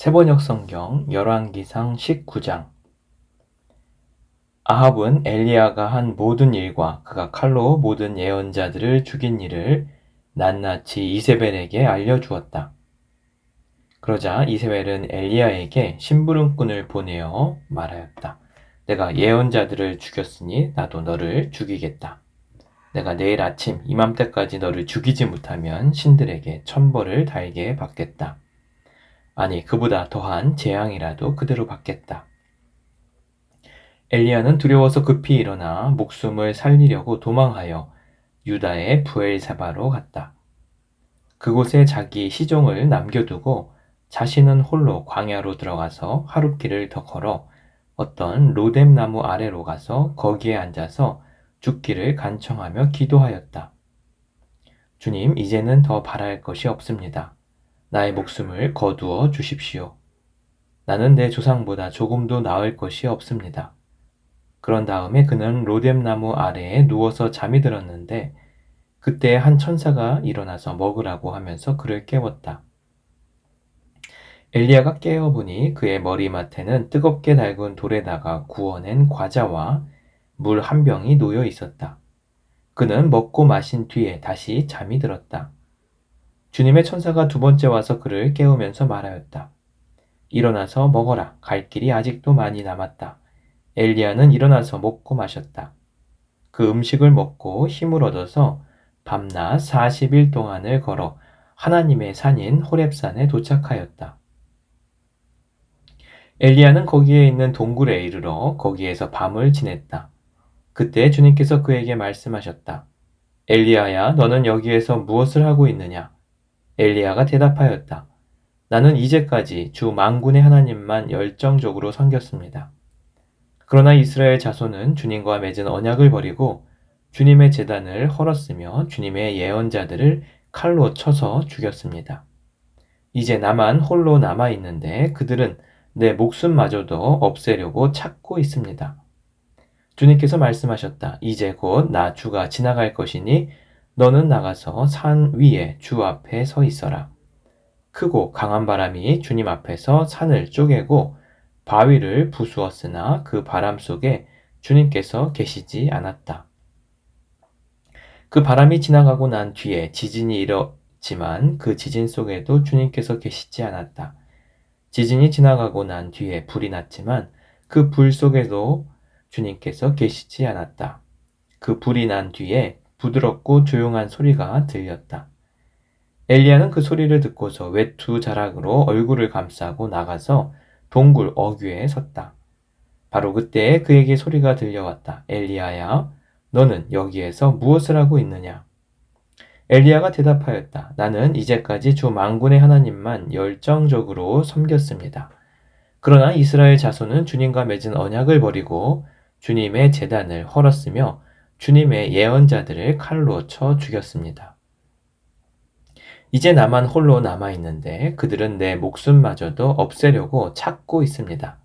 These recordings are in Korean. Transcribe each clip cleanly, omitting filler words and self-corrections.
세번역 성경 열왕기상 19장. 아합은 엘리야가 한 모든 일과 그가 칼로 모든 예언자들을 죽인 일을 낱낱이 이세벨에게 알려주었다. 그러자 이세벨은 엘리야에게 심부름꾼을 보내어 말하였다. 내가 예언자들을 죽였으니 나도 너를 죽이겠다. 내가 내일 아침 이맘때까지 너를 죽이지 못하면 신들에게 천벌을 달게 받겠다. 아니, 그보다 더한 재앙이라도 그대로 받겠다. 엘리야는 두려워서 급히 일어나 목숨을 살리려고 도망하여 유다의 브엘사바로 갔다. 그곳에 자기 시종을 남겨두고 자신은 홀로 광야로 들어가서 하룻길을 더 걸어 어떤 로뎀 나무 아래로 가서 거기에 앉아서 죽기를 간청하며 기도하였다. 주님, 이제는 더 바랄 것이 없습니다. 나의 목숨을 거두어 주십시오. 나는 내 조상보다 조금도 나을 것이 없습니다. 그런 다음에 그는 로뎀 나무 아래에 누워서 잠이 들었는데 그때 한 천사가 일어나서 먹으라고 하면서 그를 깨웠다. 엘리야가 깨어보니 그의 머리맡에는 뜨겁게 달군 돌에다가 구워낸 과자와 물 한 병이 놓여 있었다. 그는 먹고 마신 뒤에 다시 잠이 들었다. 주님의 천사가 두 번째 와서 그를 깨우면서 말하였다. 일어나서 먹어라. 갈 길이 아직도 많이 남았다. 엘리야는 일어나서 먹고 마셨다. 그 음식을 먹고 힘을 얻어서 밤낮 40일 동안을 걸어 하나님의 산인 호렙산에 도착하였다. 엘리야는 거기에 있는 동굴에 이르러 거기에서 밤을 지냈다. 그때 주님께서 그에게 말씀하셨다. 엘리야야, 너는 여기에서 무엇을 하고 있느냐? 엘리야가 대답하였다. 나는 이제까지 주 만군의 하나님만 열정적으로 섬겼습니다. 그러나 이스라엘 자손은 주님과 맺은 언약을 버리고 주님의 제단을 헐었으며 주님의 예언자들을 칼로 쳐서 죽였습니다. 이제 나만 홀로 남아있는데 그들은 내 목숨마저도 없애려고 찾고 있습니다. 주님께서 말씀하셨다. 이제 곧 나 주가 지나갈 것이니 너는 나가서 산 위에 주 앞에 서 있어라. 크고 강한 바람이 주님 앞에서 산을 쪼개고 바위를 부수었으나 그 바람 속에 주님께서 계시지 않았다. 그 바람이 지나가고 난 뒤에 지진이 일었지만 그 지진 속에도 주님께서 계시지 않았다. 지진이 지나가고 난 뒤에 불이 났지만 그 불 속에도 주님께서 계시지 않았다. 그 불이 난 뒤에 부드럽고 조용한 소리가 들렸다. 엘리야는 그 소리를 듣고서 외투 자락으로 얼굴을 감싸고 나가서 동굴 어귀에 섰다. 바로 그때 그에게 소리가 들려왔다. 엘리야야, 너는 여기에서 무엇을 하고 있느냐? 엘리야가 대답하였다. 나는 이제까지 주 만군의 하나님만 열정적으로 섬겼습니다. 그러나 이스라엘 자손은 주님과 맺은 언약을 버리고 주님의 제단을 헐었으며 주님의 예언자들을 칼로 쳐 죽였습니다. 이제 나만 홀로 남아있는데 그들은 내 목숨마저도 없애려고 찾고 있습니다.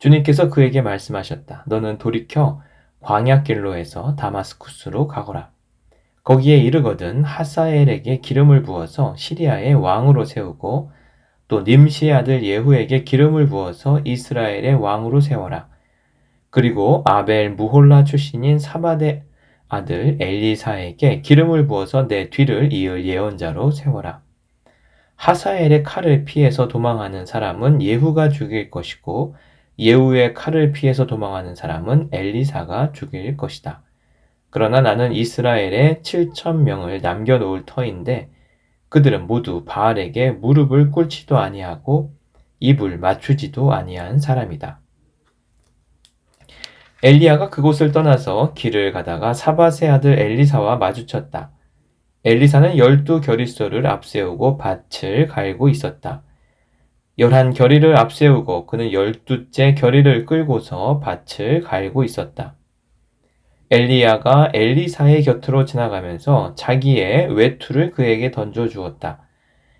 주님께서 그에게 말씀하셨다. 너는 돌이켜 광야길로에서 다마스쿠스로 가거라. 거기에 이르거든 하사엘에게 기름을 부어서 시리아의 왕으로 세우고 또 님시의 아들 예후에게 기름을 부어서 이스라엘의 왕으로 세워라. 그리고 아벨 무홀라 출신인 사밧의 아들 엘리사에게 기름을 부어서 내 뒤를 이을 예언자로 세워라. 하사엘의 칼을 피해서 도망하는 사람은 예후가 죽일 것이고 예후의 칼을 피해서 도망하는 사람은 엘리사가 죽일 것이다. 그러나 나는 이스라엘에 7,000명을 남겨놓을 터인데 그들은 모두 바알에게 무릎을 꿇지도 아니하고 입을 맞추지도 아니한 사람이다. 엘리야가 그곳을 떠나서 길을 가다가 사밧의 아들 엘리사와 마주쳤다. 엘리사는 12겨리소를 앞세우고 밭을 갈고 있었다. 11겨리를 앞세우고 그는 12째 겨리를 끌고서 밭을 갈고 있었다. 엘리야가 엘리사의 곁으로 지나가면서 자기의 외투를 그에게 던져주었다.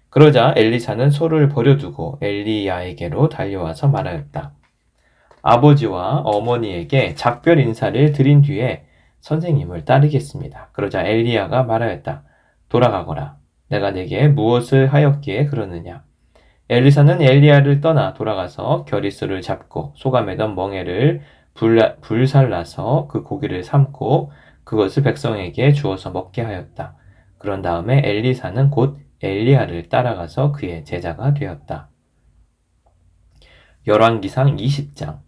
그러자 엘리사는 소를 버려두고 엘리야에게로 달려와서 말하였다. 아버지와 어머니에게 작별 인사를 드린 뒤에 선생님을 따르겠습니다. 그러자 엘리야가 말하였다. 돌아가거라. 내가 네게 무엇을 하였기에 그러느냐? 엘리사는 엘리야를 떠나 돌아가서 겨릿수를 잡고 소감에던 멍에를 불살라서 그 고기를 삶고 그것을 백성에게 주어서 먹게 하였다. 그런 다음에 엘리사는 곧 엘리야를 따라가서 그의 제자가 되었다. 열왕기상 20장.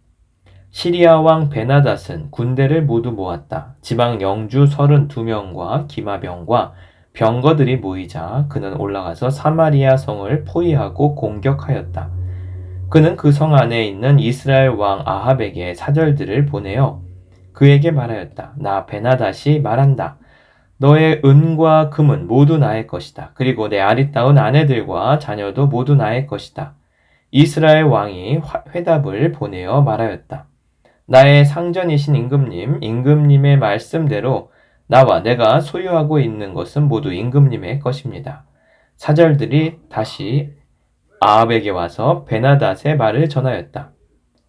시리아 왕 베나닷은 군대를 모두 모았다. 지방 영주 32명과 기마병과 병거들이 모이자 그는 올라가서 사마리아 성을 포위하고 공격하였다. 그는 그 성 안에 있는 이스라엘 왕 아합에게 사절들을 보내어 그에게 말하였다. 나 베나닷이 말한다. 너의 은과 금은 모두 나의 것이다. 그리고 내 아리따운 아내들과 자녀도 모두 나의 것이다. 이스라엘 왕이 회답을 보내어 말하였다. 나의 상전이신 임금님의 말씀대로 나와 내가 소유하고 있는 것은 모두 임금님의 것입니다. 사절들이 다시 아합에게 와서 베나닷의 말을 전하였다.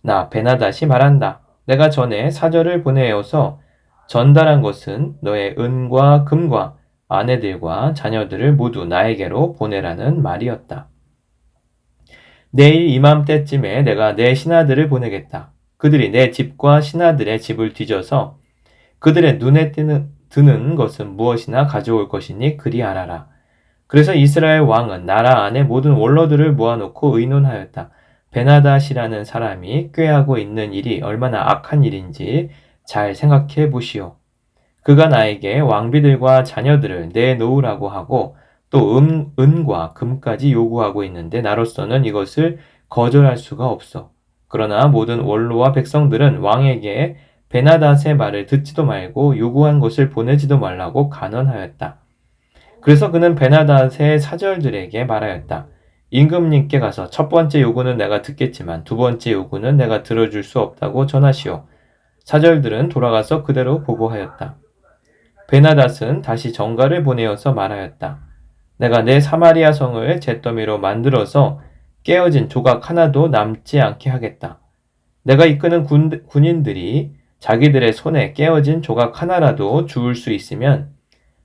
나 베나닷이 말한다. 내가 전에 사절을 보내어서 전달한 것은 너의 은과 금과 아내들과 자녀들을 모두 나에게로 보내라는 말이었다. 내일 이맘때쯤에 내가 내 신하들을 보내겠다. 그들이 내 집과 신하들의 집을 뒤져서 그들의 눈에 드는 것은 무엇이나 가져올 것이니 그리 알아라. 그래서 이스라엘 왕은 나라 안에 모든 원로들을 모아놓고 의논하였다. 베나닷이라는 사람이 꾀하고 있는 일이 얼마나 악한 일인지 잘 생각해 보시오. 그가 나에게 왕비들과 자녀들을 내놓으라고 하고 또 은과 금까지 요구하고 있는데 나로서는 이것을 거절할 수가 없어. 그러나 모든 원로와 백성들은 왕에게 베나닷의 말을 듣지도 말고 요구한 것을 보내지도 말라고 간언하였다. 그래서 그는 베나닷의 사절들에게 말하였다. 임금님께 가서 첫 번째 요구는 내가 듣겠지만 두 번째 요구는 내가 들어줄 수 없다고 전하시오. 사절들은 돌아가서 그대로 보고하였다. 베나닷은 다시 전가를 보내어서 말하였다. 내가 내 사마리아 성을 잿더미로 만들어서 깨어진 조각 하나도 남지 않게 하겠다. 내가 이끄는 군인들이 자기들의 손에 깨어진 조각 하나라도 주울 수 있으면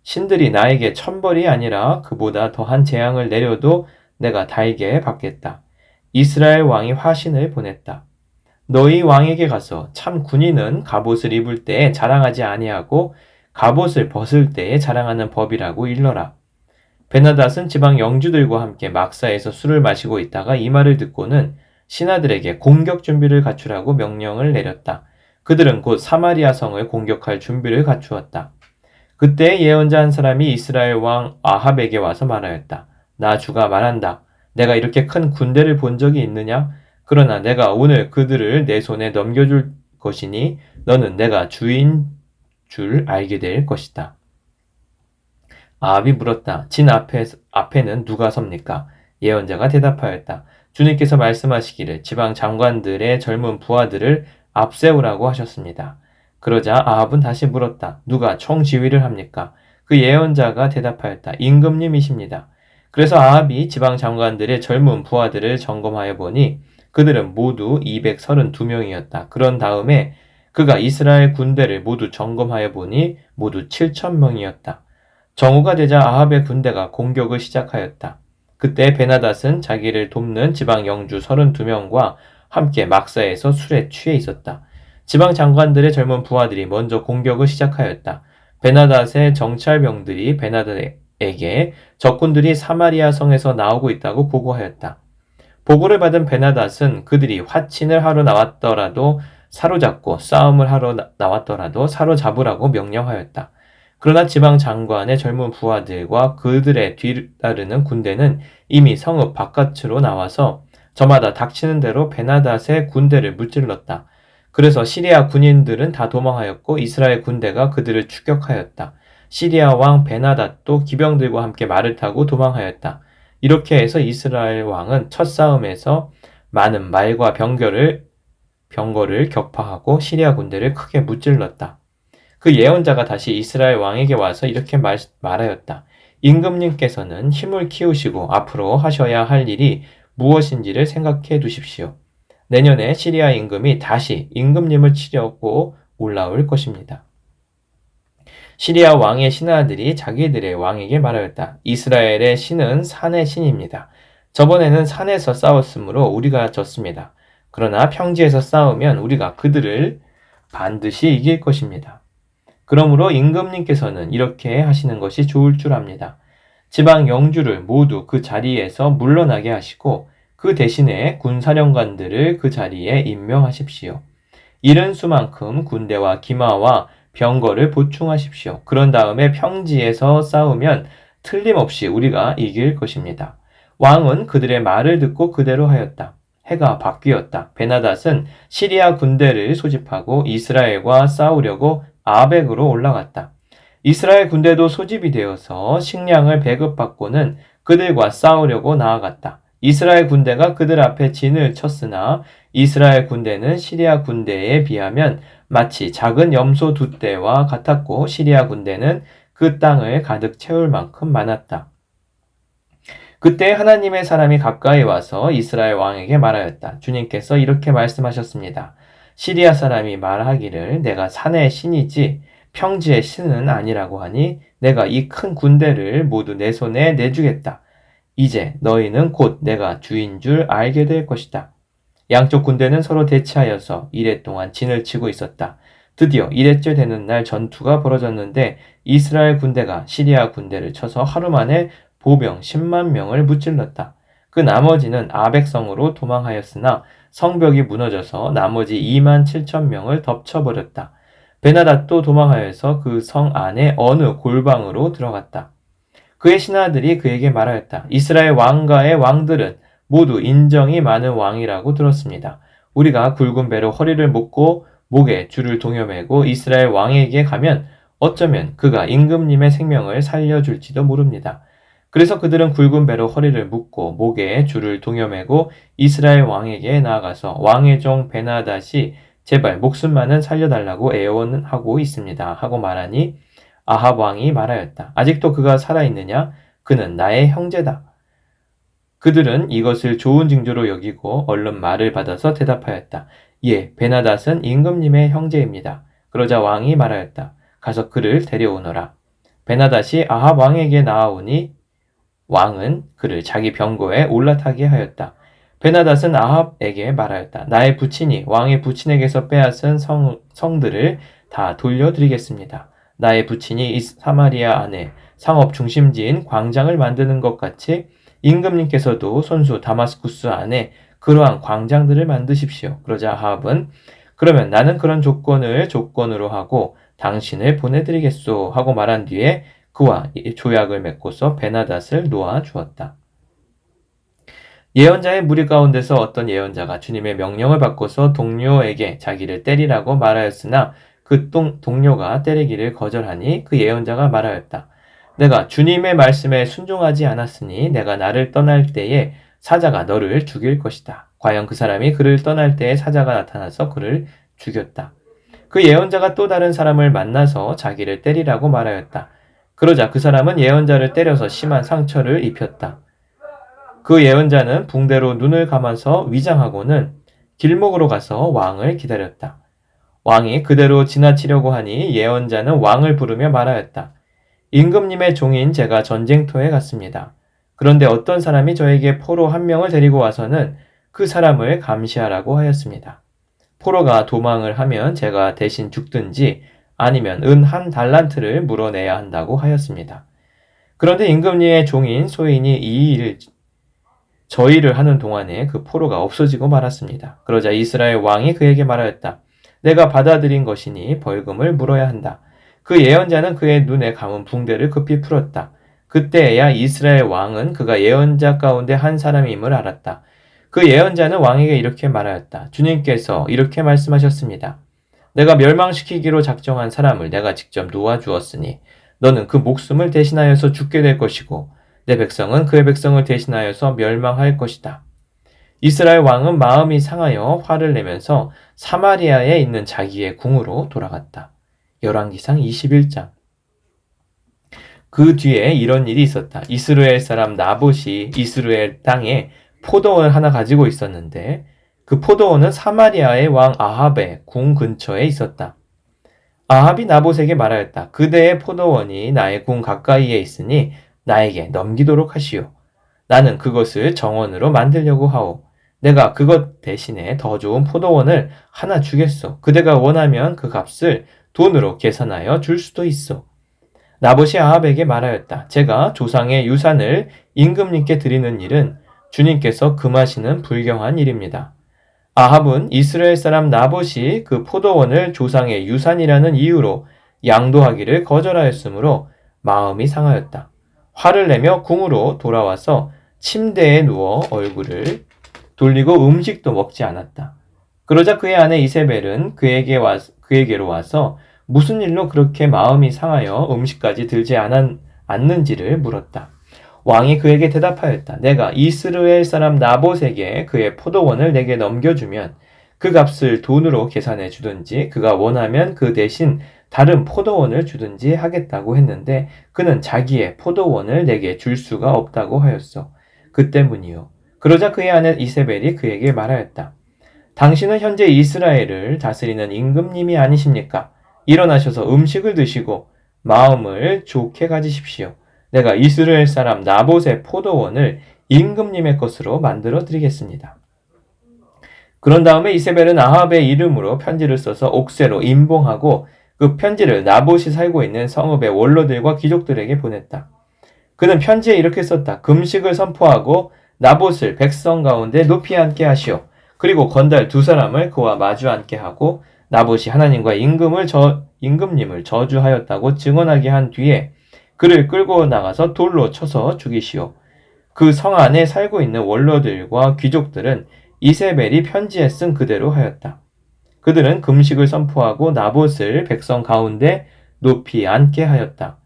신들이 나에게 천벌이 아니라 그보다 더한 재앙을 내려도 내가 달게 받겠다. 이스라엘 왕이 화신을 보냈다. 너희 왕에게 가서 참 군인은 갑옷을 입을 때에 자랑하지 아니하고 갑옷을 벗을 때에 자랑하는 법이라고 일러라. 베나닷은 지방 영주들과 함께 막사에서 술을 마시고 있다가 이 말을 듣고는 신하들에게 공격 준비를 갖추라고 명령을 내렸다. 그들은 곧 사마리아 성을 공격할 준비를 갖추었다. 그때 예언자 한 사람이 이스라엘 왕 아합에게 와서 말하였다. 나 주가 말한다. 내가 이렇게 큰 군대를 본 적이 있느냐? 그러나 내가 오늘 그들을 내 손에 넘겨줄 것이니 너는 내가 주인 줄 알게 될 것이다. 아합이 물었다. 진 앞에는 누가 섭니까? 예언자가 대답하였다. 주님께서 말씀하시기를 지방 장관들의 젊은 부하들을 앞세우라고 하셨습니다. 그러자 아합은 다시 물었다. 누가 총지휘를 합니까? 그 예언자가 대답하였다. 임금님이십니다. 그래서 아합이 지방 장관들의 젊은 부하들을 점검하여 보니 그들은 모두 232명이었다. 그런 다음에 그가 이스라엘 군대를 모두 점검하여 보니 모두 7,000명이었다. 정오가 되자 아합의 군대가 공격을 시작하였다. 그때 베나닷은 자기를 돕는 지방 영주 32명과 함께 막사에서 술에 취해 있었다. 지방 장관들의 젊은 부하들이 먼저 공격을 시작하였다. 베나닷의 정찰병들이 베나닷에게 적군들이 사마리아 성에서 나오고 있다고 보고하였다. 보고를 받은 베나닷은 그들이 화친을 하러 나왔더라도 사로잡고 싸움을 하러 나왔더라도 사로잡으라고 명령하였다. 그러나 지방 장관의 젊은 부하들과 그들의 뒤따르는 군대는 이미 성읍 바깥으로 나와서 저마다 닥치는 대로 베나닷의 군대를 무찔렀다. 그래서 시리아 군인들은 다 도망하였고 이스라엘 군대가 그들을 추격하였다. 시리아 왕 베나닷도 기병들과 함께 말을 타고 도망하였다. 이렇게 해서 이스라엘 왕은 첫 싸움에서 많은 말과 병거를 격파하고 시리아 군대를 크게 무찔렀다. 그 예언자가 다시 이스라엘 왕에게 와서 이렇게 말하였다. 임금님께서는 힘을 키우시고 앞으로 하셔야 할 일이 무엇인지를 생각해 두십시오. 내년에 시리아 임금이 다시 임금님을 치려고 올라올 것입니다. 시리아 왕의 신하들이 자기들의 왕에게 말하였다. 이스라엘의 신은 산의 신입니다. 저번에는 산에서 싸웠으므로 우리가 졌습니다. 그러나 평지에서 싸우면 우리가 그들을 반드시 이길 것입니다. 그러므로 임금님께서는 이렇게 하시는 것이 좋을 줄 압니다. 지방 영주를 모두 그 자리에서 물러나게 하시고 그 대신에 군사령관들을 그 자리에 임명하십시오. 이른 수만큼 군대와 기마와 병거를 보충하십시오. 그런 다음에 평지에서 싸우면 틀림없이 우리가 이길 것입니다. 왕은 그들의 말을 듣고 그대로 하였다. 해가 바뀌었다. 베나닷은 시리아 군대를 소집하고 이스라엘과 싸우려고 아벡으로 올라갔다. 이스라엘 군대도 소집이 되어서 식량을 배급받고는 그들과 싸우려고 나아갔다. 이스라엘 군대가 그들 앞에 진을 쳤으나 이스라엘 군대는 시리아 군대에 비하면 마치 작은 염소 두 떼와 같았고 시리아 군대는 그 땅을 가득 채울 만큼 많았다. 그때 하나님의 사람이 가까이 와서 이스라엘 왕에게 말하였다. 주님께서 이렇게 말씀하셨습니다. 시리아 사람이 말하기를 내가 산의 신이지 평지의 신은 아니라고 하니 내가 이 큰 군대를 모두 내 손에 내주겠다. 이제 너희는 곧 내가 주인 줄 알게 될 것이다. 양쪽 군대는 서로 대치하여서 이레 동안 진을 치고 있었다. 드디어 이레째 되는 날 전투가 벌어졌는데 이스라엘 군대가 시리아 군대를 쳐서 하루 만에 보병 10만 명을 무찔렀다. 그 나머지는 아벡성으로 도망하였으나 성벽이 무너져서 나머지 2만 7천 명을 덮쳐버렸다. 베나닷도 도망하여서 그 성 안에 어느 골방으로 들어갔다. 그의 신하들이 그에게 말하였다. 이스라엘 왕가의 왕들은 모두 인정이 많은 왕이라고 들었습니다. 우리가 굵은 배로 허리를 묶고 목에 줄을 동여매고 이스라엘 왕에게 가면 어쩌면 그가 임금님의 생명을 살려줄지도 모릅니다. 그래서 그들은 굵은 배로 허리를 묶고 목에 줄을 동여매고 이스라엘 왕에게 나아가서 왕의 종 베나닷이 제발 목숨만은 살려달라고 애원하고 있습니다. 하고 말하니 아합 왕이 말하였다. 아직도 그가 살아있느냐? 그는 나의 형제다. 그들은 이것을 좋은 징조로 여기고 얼른 말을 받아서 대답하였다. 예, 베나닷은 임금님의 형제입니다. 그러자 왕이 말하였다. 가서 그를 데려오너라. 베나닷이 아합 왕에게 나아오니 왕은 그를 자기 병거에 올라타게 하였다. 베나닷은 아합에게 말하였다. 나의 부친이 왕의 부친에게서 빼앗은 성들을 다 돌려드리겠습니다. 나의 부친이 이 사마리아 안에 상업 중심지인 광장을 만드는 것 같이 임금님께서도 손수 다마스쿠스 안에 그러한 광장들을 만드십시오. 그러자 아합은 그러면 나는 그런 조건을 조건으로 하고 당신을 보내드리겠소 하고 말한 뒤에 그와 조약을 맺고서 베나닷을 놓아 주었다. 예언자의 무리 가운데서 어떤 예언자가 주님의 명령을 받고서 동료에게 자기를 때리라고 말하였으나 그 동료가 때리기를 거절하니 그 예언자가 말하였다. 내가 주님의 말씀에 순종하지 않았으니 내가 나를 떠날 때에 사자가 너를 죽일 것이다. 과연 그 사람이 그를 떠날 때에 사자가 나타나서 그를 죽였다. 그 예언자가 또 다른 사람을 만나서 자기를 때리라고 말하였다. 그러자 그 사람은 예언자를 때려서 심한 상처를 입혔다. 그 예언자는 붕대로 눈을 감아서 위장하고는 길목으로 가서 왕을 기다렸다. 왕이 그대로 지나치려고 하니 예언자는 왕을 부르며 말하였다. 임금님의 종인 제가 전쟁터에 갔습니다. 그런데 어떤 사람이 저에게 포로 한 명을 데리고 와서는 그 사람을 감시하라고 하였습니다. 포로가 도망을 하면 제가 대신 죽든지 아니면 은 1달란트를 물어내야 한다고 하였습니다. 그런데 임금님의 종인 소인이 저 일을 하는 동안에 그 포로가 없어지고 말았습니다. 그러자 이스라엘 왕이 그에게 말하였다. 내가 받아들인 것이니 벌금을 물어야 한다. 그 예언자는 그의 눈에 감은 붕대를 급히 풀었다. 그때야 이스라엘 왕은 그가 예언자 가운데 한 사람임을 알았다. 그 예언자는 왕에게 이렇게 말하였다. 주님께서 이렇게 말씀하셨습니다. 내가 멸망시키기로 작정한 사람을 내가 직접 놓아주었으니 너는 그 목숨을 대신하여서 죽게 될 것이고 내 백성은 그의 백성을 대신하여서 멸망할 것이다. 이스라엘 왕은 마음이 상하여 화를 내면서 사마리아에 있는 자기의 궁으로 돌아갔다. 열왕기상 21장. 그 뒤에 이런 일이 있었다. 이스라엘 사람 나봇이 이스라엘 땅에 포도원을 하나 가지고 있었는데 그 포도원은 사마리아의 왕 아합의 궁 근처에 있었다. 아합이 나봇에게 말하였다. 그대의 포도원이 나의 궁 가까이에 있으니 나에게 넘기도록 하시오. 나는 그것을 정원으로 만들려고 하오. 내가 그것 대신에 더 좋은 포도원을 하나 주겠소. 그대가 원하면 그 값을 돈으로 계산하여 줄 수도 있어. 나봇이 아합에게 말하였다. 제가 조상의 유산을 임금님께 드리는 일은 주님께서 금하시는 불경한 일입니다. 아합은 이스라엘 사람 나봇이 그 포도원을 조상의 유산이라는 이유로 양도하기를 거절하였으므로 마음이 상하였다. 화를 내며 궁으로 돌아와서 침대에 누워 얼굴을 돌리고 음식도 먹지 않았다. 그러자 그의 아내 이세벨은 그에게로 와서 무슨 일로 그렇게 마음이 상하여 음식까지 들지 않는지를 물었다. 왕이 그에게 대답하였다. 내가 이스라엘 사람 나봇에게 그의 포도원을 내게 넘겨주면 그 값을 돈으로 계산해 주든지 그가 원하면 그 대신 다른 포도원을 주든지 하겠다고 했는데 그는 자기의 포도원을 내게 줄 수가 없다고 하였어. 그 때문이요. 그러자 그의 아내 이세벨이 그에게 말하였다. 당신은 현재 이스라엘을 다스리는 임금님이 아니십니까? 일어나셔서 음식을 드시고 마음을 좋게 가지십시오. 내가 이스라엘 사람 나봇의 포도원을 임금님의 것으로 만들어 드리겠습니다. 그런 다음에 이세벨은 아합의 이름으로 편지를 써서 옥새로 임봉하고 그 편지를 나봇이 살고 있는 성읍의 원로들과 귀족들에게 보냈다. 그는 편지에 이렇게 썼다. 금식을 선포하고 나봇을 백성 가운데 높이 앉게 하시오. 그리고 건달 두 사람을 그와 마주 앉게 하고 나봇이 하나님과 임금님을 저주하였다고 증언하게 한 뒤에 그를 끌고 나가서 돌로 쳐서 죽이시오. 그 성 안에 살고 있는 원로들과 귀족들은 이세벨이 편지에 쓴 그대로 하였다. 그들은 금식을 선포하고 나봇을 백성 가운데 높이 앉게 하였다.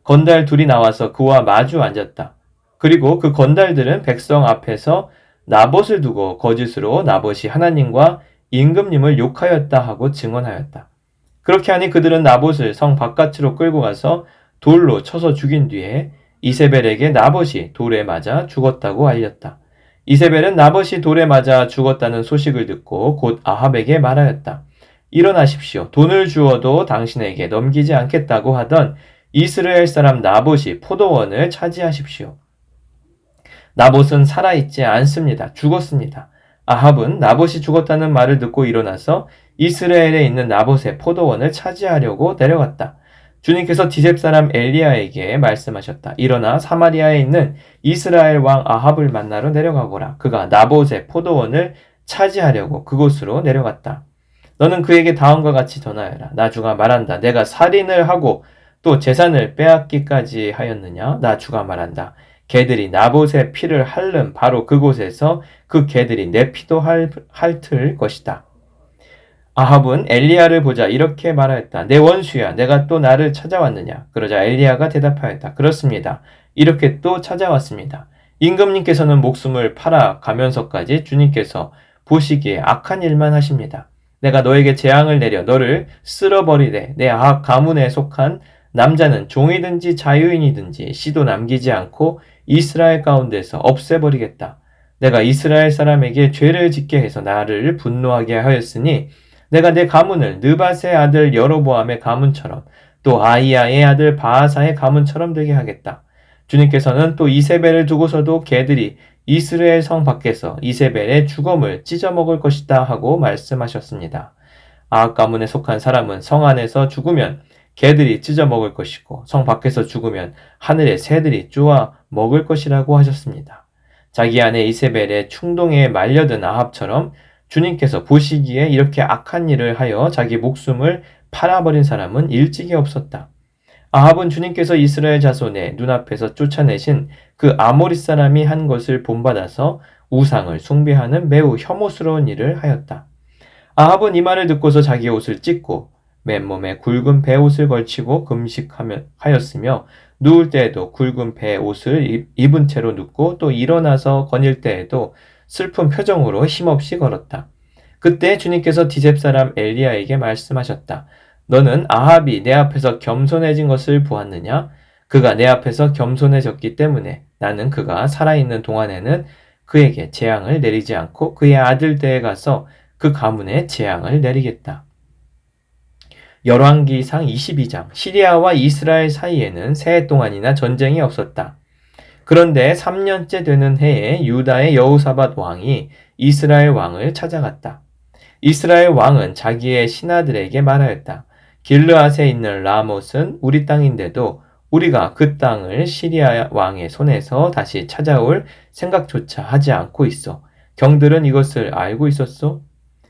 건달 둘이 나와서 그와 마주 앉았다. 그리고 그 건달들은 백성 앞에서 나봇을 두고 거짓으로 나봇이 하나님과 임금님을 욕하였다 하고 증언하였다. 그렇게 하니 그들은 나봇을 성 바깥으로 끌고 가서 돌로 쳐서 죽인 뒤에 이세벨에게 나봇이 돌에 맞아 죽었다고 알렸다. 이세벨은 나봇이 돌에 맞아 죽었다는 소식을 듣고 곧 아합에게 말하였다. 일어나십시오. 돈을 주어도 당신에게 넘기지 않겠다고 하던 이스라엘 사람 나봇이 포도원을 차지하십시오. 나봇은 살아있지 않습니다. 죽었습니다. 아합은 나봇이 죽었다는 말을 듣고 일어나서 이스라엘에 있는 나봇의 포도원을 차지하려고 내려갔다. 주님께서 디셉 사람 엘리야에게 말씀하셨다. 일어나 사마리아에 있는 이스라엘 왕 아합을 만나러 내려가거라. 그가 나봇의 포도원을 차지하려고 그곳으로 내려갔다. 너는 그에게 다음과 같이 전하여라. 나주가 말한다. 내가 살인을 하고 또 재산을 빼앗기까지 하였느냐? 나주가 말한다. 개들이 나봇의 피를 핥는 바로 그곳에서 그 개들이 내 피도 핥을 것이다. 아합은 엘리야를 보자 이렇게 말하였다. 내 원수야, 내가 또 나를 찾아왔느냐? 그러자 엘리야가 대답하였다. 그렇습니다. 이렇게 또 찾아왔습니다. 임금님께서는 목숨을 팔아 가면서까지 주님께서 보시기에 악한 일만 하십니다. 내가 너에게 재앙을 내려 너를 쓸어버리되 내 아합 가문에 속한 남자는 종이든지 자유인이든지 씨도 남기지 않고 이스라엘 가운데서 없애버리겠다. 내가 이스라엘 사람에게 죄를 짓게 해서 나를 분노하게 하였으니 내가 내 가문을 느밧의 아들 여로보암의 가문처럼 또 아이야의 아들 바하사의 가문처럼 되게 하겠다. 주님께서는 또 이세벨을 두고서도 개들이 이스라엘 성 밖에서 이세벨의 죽음을 찢어먹을 것이다 하고 말씀하셨습니다. 아합 가문에 속한 사람은 성 안에서 죽으면 개들이 찢어먹을 것이고 성 밖에서 죽으면 하늘의 새들이 쪼아 먹을 것이라고 하셨습니다. 자기 아내 이세벨의 충동에 말려든 아합처럼 주님께서 보시기에 이렇게 악한 일을 하여 자기 목숨을 팔아버린 사람은 일찍이 없었다. 아합은 주님께서 이스라엘 자손의 눈앞에서 쫓아내신 그 아모리 사람이 한 것을 본받아서 우상을 숭배하는 매우 혐오스러운 일을 하였다. 아합은 이 말을 듣고서 자기 옷을 찢고 맨몸에 굵은 배옷을 걸치고 금식하였으며 누울 때에도 굵은 배옷을 입은 채로 눕고 또 일어나서 거닐 때에도 슬픈 표정으로 힘없이 걸었다. 그때 주님께서 디셉 사람 엘리야에게 말씀하셨다. 너는 아합이 내 앞에서 겸손해진 것을 보았느냐? 그가 내 앞에서 겸손해졌기 때문에 나는 그가 살아있는 동안에는 그에게 재앙을 내리지 않고 그의 아들 때에 가서 그 가문에 재앙을 내리겠다. 열왕기상 22장 시리아와 이스라엘 사이에는 세 해 동안이나 전쟁이 없었다. 그런데 3년째 되는 해에 유다의 여호사밧 왕이 이스라엘 왕을 찾아갔다. 이스라엘 왕은 자기의 신하들에게 말하였다. 길르앗에 있는 라못은 우리 땅인데도 우리가 그 땅을 시리아 왕의 손에서 다시 찾아올 생각조차 하지 않고 있어. 경들은 이것을 알고 있었소?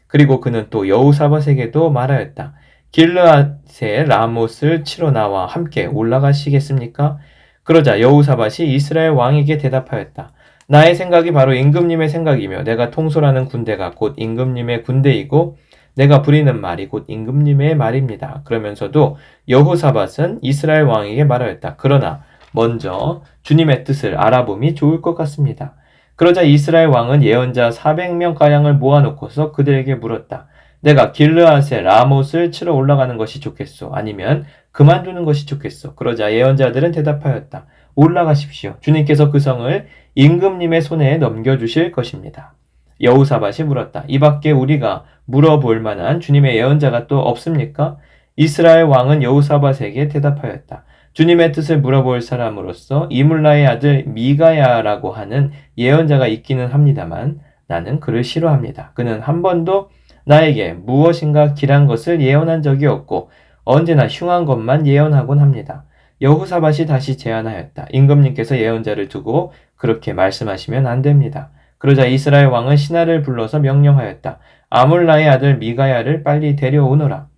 그리고 그는 또 여호사밧에게도 말하였다. 길르앗의 라못을 치러 나와 함께 올라가시겠습니까? 그러자 여호사밧이 이스라엘 왕에게 대답하였다. 나의 생각이 바로 임금님의 생각이며 내가 통솔하는 군대가 곧 임금님의 군대이고 내가 부리는 말이 곧 임금님의 말입니다. 그러면서도 여호사밧은 이스라엘 왕에게 말하였다. 그러나 먼저 주님의 뜻을 알아봄이 좋을 것 같습니다. 그러자 이스라엘 왕은 예언자 400명가량을 모아놓고서 그들에게 물었다. 내가 길르앗의 라못을 치러 올라가는 것이 좋겠소? 아니면 그만두는 것이 좋겠소? 그러자 예언자들은 대답하였다. 올라가십시오. 주님께서 그 성을 임금님의 손에 넘겨주실 것입니다. 여호사밧이 물었다. 이 밖에 우리가 물어볼 만한 주님의 예언자가 또 없습니까? 이스라엘 왕은 여호사밧에게 대답하였다. 주님의 뜻을 물어볼 사람으로서 이물라의 아들 미가야라고 하는 예언자가 있기는 합니다만 나는 그를 싫어합니다. 그는 한 번도 나에게 무엇인가 길한 것을 예언한 적이 없고 언제나 흉한 것만 예언하곤 합니다. 여호사밧이 다시 제안하였다. 임금님께서 예언자를 두고 그렇게 말씀하시면 안 됩니다. 그러자 이스라엘 왕은 신하를 불러서 명령하였다. 아물라의 아들 미가야를 빨리 데려오너라.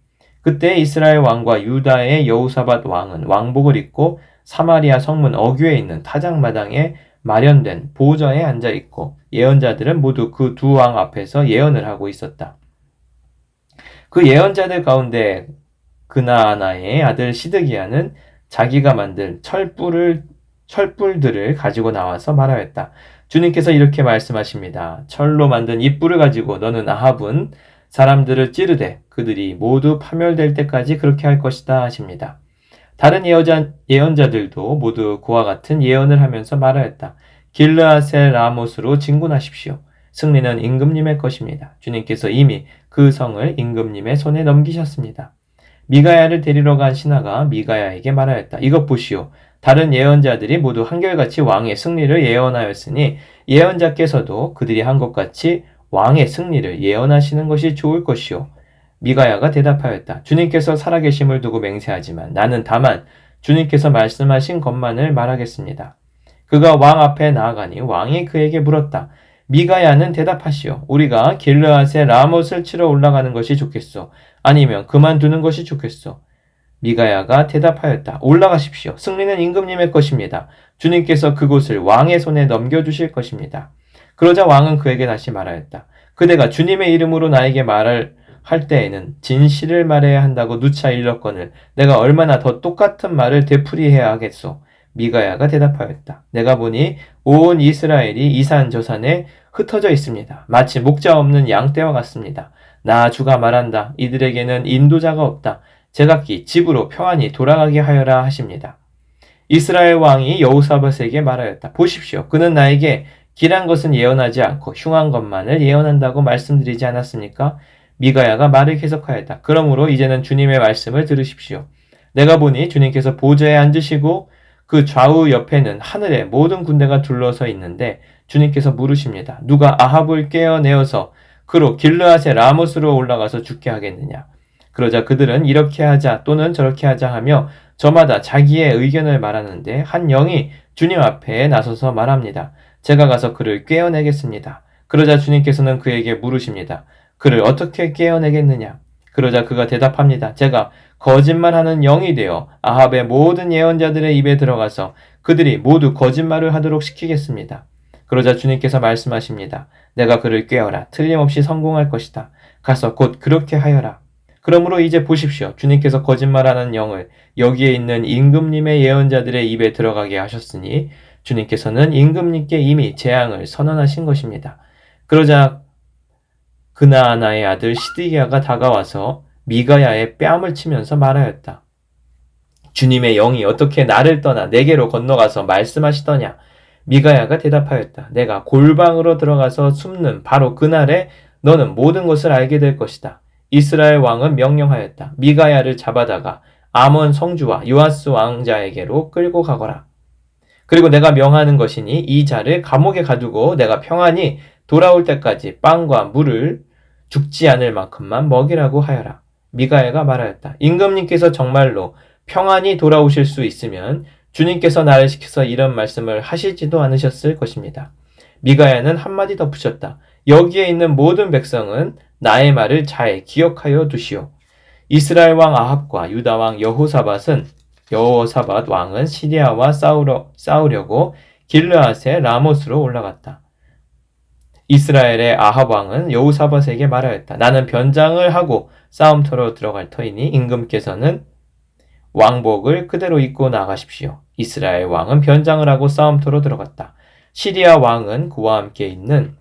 그때 이스라엘 왕과 유다의 여호사밧 왕은 왕복을 입고 사마리아 성문 어귀에 있는 타작마당에 마련된 보좌에 앉아 있고 예언자들은 모두 그 두 왕 앞에서 예언을 하고 있었다. 그 예언자들 가운데 그나아나의 아들 시드기야는 자기가 만든 철불들을 가지고 나와서 말하였다. 주님께서 이렇게 말씀하십니다. 철로 만든 이 뿔을 가지고 너는 아합은 사람들을 찌르되 그들이 모두 파멸될 때까지 그렇게 할 것이다 하십니다. 다른 예언자들도 모두 그와 같은 예언을 하면서 말하였다. 길르앗의 라못으로 진군하십시오. 승리는 임금님의 것입니다. 주님께서 이미 그 성을 임금님의 손에 넘기셨습니다. 미가야를 데리러 간 신하가 미가야에게 말하였다. 이것 보시오. 다른 예언자들이 모두 한결같이 왕의 승리를 예언하였으니 예언자께서도 그들이 한 것 같이 왕의 승리를 예언하시는 것이 좋을 것이오. 미가야가 대답하였다. 주님께서 살아계심을 두고 맹세하지만 나는 다만 주님께서 말씀하신 것만을 말하겠습니다. 그가 왕 앞에 나아가니 왕이 그에게 물었다. 미가야는 대답하시오. 우리가 길르앗의 라못을 치러 올라가는 것이 좋겠소? 아니면 그만두는 것이 좋겠소? 미가야가 대답하였다. 올라가십시오. 승리는 임금님의 것입니다. 주님께서 그곳을 왕의 손에 넘겨주실 것입니다. 그러자 왕은 그에게 다시 말하였다. 그대가 주님의 이름으로 나에게 말을 할 때에는 진실을 말해야 한다고 누차 일렀거늘 내가 얼마나 더 똑같은 말을 되풀이해야 하겠소? 미가야가 대답하였다. 내가 보니 온 이스라엘이 이산저산에 흩어져 있습니다. 마치 목자 없는 양떼와 같습니다. 나 주가 말한다. 이들에게는 인도자가 없다. 제각기 집으로 평안히 돌아가게 하여라 하십니다. 이스라엘 왕이 여호사밧에게 말하였다. 보십시오. 그는 나에게 길한 것은 예언하지 않고 흉한 것만을 예언한다고 말씀드리지 않았습니까? 미가야가 말을 계속하였다. 그러므로 이제는 주님의 말씀을 들으십시오. 내가 보니 주님께서 보좌에 앉으시고 그 좌우 옆에는 하늘의 모든 군대가 둘러서 있는데 주님께서 물으십니다. 누가 아합을 꿰어내어서 그로 길르앗의 라못으로 올라가서 죽게 하겠느냐? 그러자 그들은 이렇게 하자 또는 저렇게 하자 하며 저마다 자기의 의견을 말하는데 한 영이 주님 앞에 나서서 말합니다. 제가 가서 그를 꿰어내겠습니다. 그러자 주님께서는 그에게 물으십니다. 그를 어떻게 꿰어내겠느냐? 그러자 그가 대답합니다. 제가 거짓말하는 영이 되어 아합의 모든 예언자들의 입에 들어가서 그들이 모두 거짓말을 하도록 시키겠습니다. 그러자 주님께서 말씀하십니다. 내가 그를 꿰어라. 틀림없이 성공할 것이다. 가서 곧 그렇게 하여라. 그러므로 이제 보십시오. 주님께서 거짓말하는 영을 여기에 있는 임금님의 예언자들의 입에 들어가게 하셨으니 주님께서는 임금님께 이미 재앙을 선언하신 것입니다. 그러자 그나아나의 아들 시드기야가 다가와서 미가야의 뺨을 치면서 말하였다. 주님의 영이 어떻게 나를 떠나 내게로 건너가서 말씀하시더냐? 미가야가 대답하였다. 내가 골방으로 들어가서 숨는 바로 그날에 너는 모든 것을 알게 될 것이다. 이스라엘 왕은 명령하였다. 미가야를 잡아다가 아몬 성주와 요아스 왕자에게로 끌고 가거라. 그리고 내가 명하는 것이니 이 자를 감옥에 가두고 내가 평안히 돌아올 때까지 빵과 물을 죽지 않을 만큼만 먹이라고 하여라. 미가야가 말하였다. 임금님께서 정말로 평안히 돌아오실 수 있으면 주님께서 나를 시켜서 이런 말씀을 하시지도 않으셨을 것입니다. 미가야는 한마디 덧붙였다. 여기에 있는 모든 백성은 나의 말을 잘 기억하여 두시오. 이스라엘 왕 아합과 유다 왕 여호사밧 왕은 시리아와 싸우려고 길르앗의 라못으로 올라갔다. 이스라엘의 아합 왕은 여호사밧에게 말하였다. 나는 변장을 하고 싸움터로 들어갈 터이니 임금께서는 왕복을 그대로 입고 나가십시오. 이스라엘 왕은 변장을 하고 싸움터로 들어갔다. 시리아 왕은 그와 함께 있는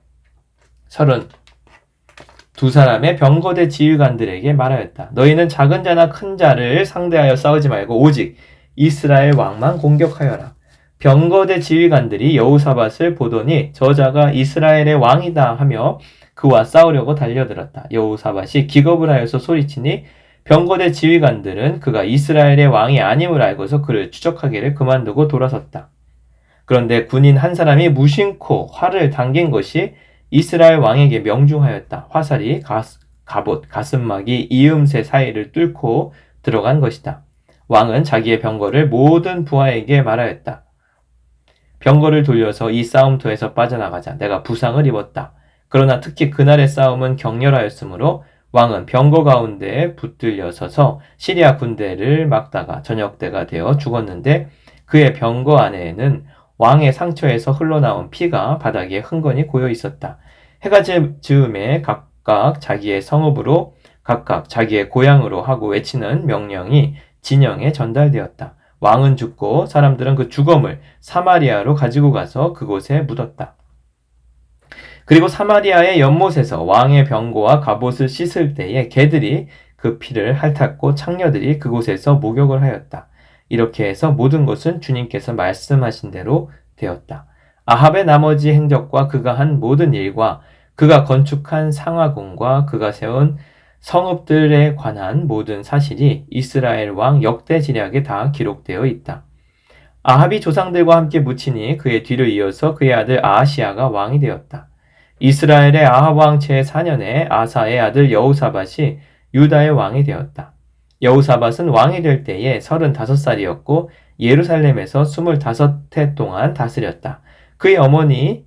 32사람의 병거대 지휘관들에게 말하였다. 너희는 작은 자나 큰 자를 상대하여 싸우지 말고 오직 이스라엘 왕만 공격하여라. 병거대 지휘관들이 여호사밧을 보더니 저자가 이스라엘의 왕이다 하며 그와 싸우려고 달려들었다. 여호사밧이 기겁을 하여서 소리치니 병거대 지휘관들은 그가 이스라엘의 왕이 아님을 알고서 그를 추적하기를 그만두고 돌아섰다. 그런데 군인 한 사람이 무심코 활을 당긴 것이 이스라엘 왕에게 명중하였다. 화살이 갑옷, 가슴막이 이음새 사이를 뚫고 들어간 것이다. 왕은 자기의 병거를 모든 부하에게 말하였다. 병거를 돌려서 이 싸움터에서 빠져나가자. 내가 부상을 입었다. 그러나 특히 그날의 싸움은 격렬하였으므로 왕은 병거 가운데 붙들려 서서 시리아 군대를 막다가 저녁 때가 되어 죽었는데 그의 병거 안에는 왕의 상처에서 흘러나온 피가 바닥에 흥건히 고여 있었다. 해가 즈음에 각각 자기의 성읍으로 각각 자기의 고향으로 하고 외치는 명령이 진영에 전달되었다. 왕은 죽고 사람들은 그 죽음을 사마리아로 가지고 가서 그곳에 묻었다. 그리고 사마리아의 연못에서 왕의 병거와 갑옷을 씻을 때에 개들이 그 피를 핥았고 창녀들이 그곳에서 목욕을 하였다. 이렇게 해서 모든 것은 주님께서 말씀하신 대로 되었다. 아합의 나머지 행적과 그가 한 모든 일과 그가 건축한 상하궁과 그가 세운 성읍들에 관한 모든 사실이 이스라엘 왕 역대지략에 다 기록되어 있다. 아합이 조상들과 함께 묻히니 그의 뒤를 이어서 그의 아들 아하시아가 왕이 되었다. 이스라엘의 아합 왕 제4년에 아사의 아들 여호사밧이 유다의 왕이 되었다. 여호사밧은 왕이 될 때에 35살이었고 예루살렘에서 25해 동안 다스렸다. 그의 어머니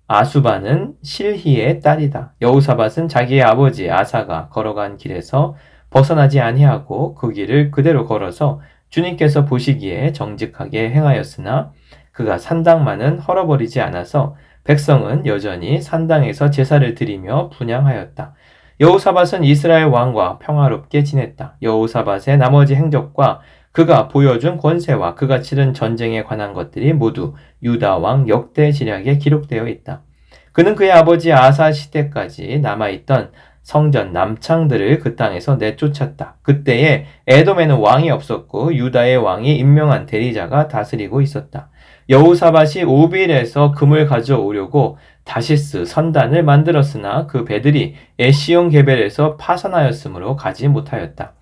아수바는 실히의 딸이다. 여호사밧은 자기의 아버지 아사가 걸어간 길에서 벗어나지 아니하고 그 길을 그대로 걸어서 주님께서 보시기에 정직하게 행하였으나 그가 산당만은 헐어버리지 않아서 백성은 여전히 산당에서 제사를 드리며 분향하였다. 여호사밧은 이스라엘 왕과 평화롭게 지냈다. 여호사밧의 나머지 행적과 그가 보여준 권세와 그가 치른 전쟁에 관한 것들이 모두 유다 왕 역대지략에 기록되어 있다. 그는 그의 아버지 아사 시대까지 남아있던 성전 남창들을 그 땅에서 내쫓았다. 그때에 에돔에는 왕이 없었고 유다의 왕이 임명한 대리자가 다스리고 있었다. 여호사밧이 오빌에서 금을 가져오려고 다시스 선단을 만들었으나 그 배들이 에시온 게벨에서 파산하였으므로 가지 못하였다.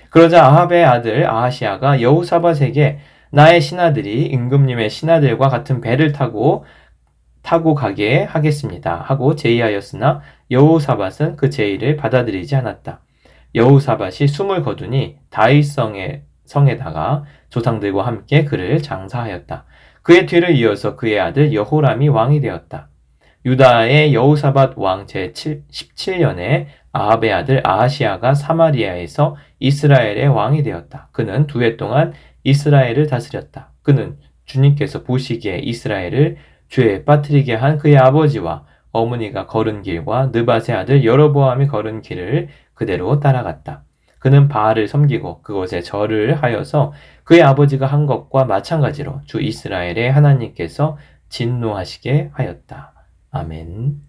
그러자 아합의 아들 아하시아가 여호사밧에게 나의 신하들이 임금님의 신하들과 같은 배를 타고 가게 하겠습니다 하고 제의하였으나 여호사밧은 그 제의를 받아들이지 않았다. 여호사밧이 숨을 거두니 다윗 성에다가 조상들과 함께 그를 장사하였다. 그의 뒤를 이어서 그의 아들 여호람이 왕이 되었다. 유다의 여호사밧 왕 제17년에 아합의 아들 아하시아가 사마리아에서 이스라엘의 왕이 되었다. 그는 2해 동안 이스라엘을 다스렸다. 그는 주님께서 보시기에 이스라엘을 죄에 빠뜨리게 한 그의 아버지와 어머니가 걸은 길과 느밧의 아들 여로보암이 걸은 길을 그대로 따라갔다. 그는 바알을 섬기고 그곳에 절을 하여서 그의 아버지가 한 것과 마찬가지로 주 이스라엘의 하나님께서 진노하시게 하였다. 아멘.